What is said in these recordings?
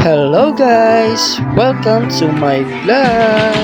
Hello guys! Welcome to my vlog!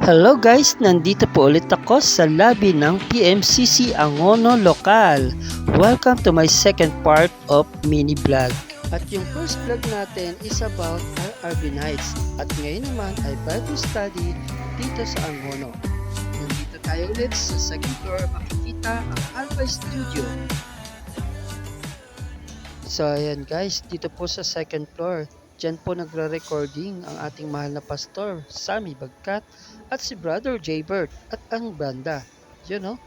Hello guys! Nandito po ulit ako sa lobby ng PMCC Angono Local. Welcome to my second part of mini vlog. At yung first vlog natin is about RRB Nights. At ngayon naman ay Bible study dito sa Angono. Nandito tayo ulit sa second floor makikita ang Alpha Studio. So ayan guys, dito po sa second floor. Diyan po nagre-recording ang ating mahal na pastor, Sammy Bagkat, at si Brother Jaybert at ang banda. You know?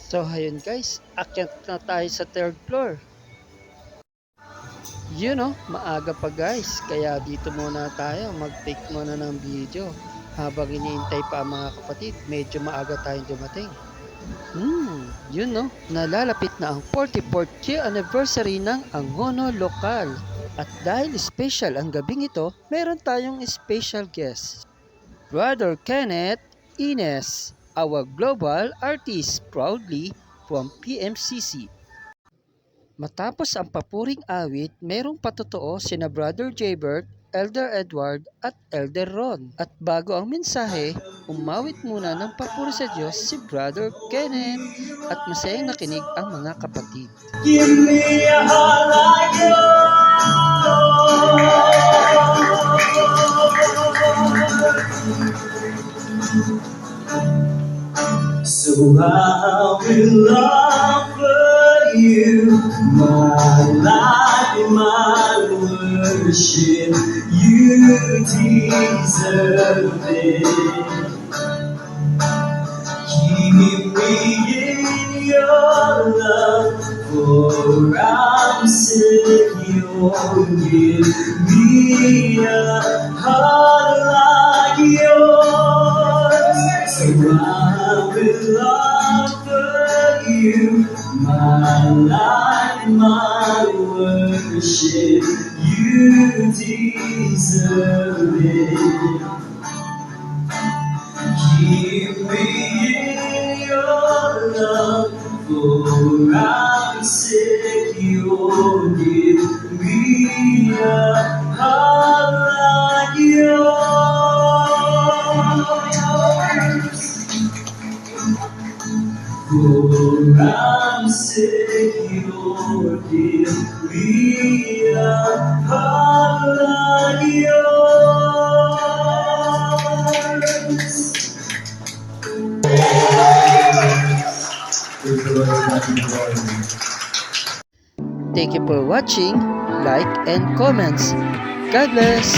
So ayun guys, akyat na tayo sa third floor. You know, maaga pa guys, kaya dito muna tayo, mag-take muna ng video. Habang iniintay pa ang mga kapatid, medyo maaga tayong dumating. You know, nalalapit na ang 44th year anniversary ng Angono Local. At dahil special ang gabing ito, meron tayong special guest. Brother Kenneth Ines, our global artist proudly from PMCC. Matapos ang papuring awit, merong patotoo sina Brother Jaybert, Elder Edward at Elder Ron. At bago ang mensahe, umawit muna ng papuri sa Diyos si Brother Kenneth at masayang nakinig ang mga kapatid. Give me a heart like yours. So I will offer you my life, my worship. You deserve it. Keep me in your love, for I'm secure. Give me a heart like yours. So I will offer you my life, my worship. You deserve it. Keep me in your love, for I'm secure. Give me a heart like yours, for I'm secure. Give me a heart like yours. Thank you for watching, like and comments. God bless!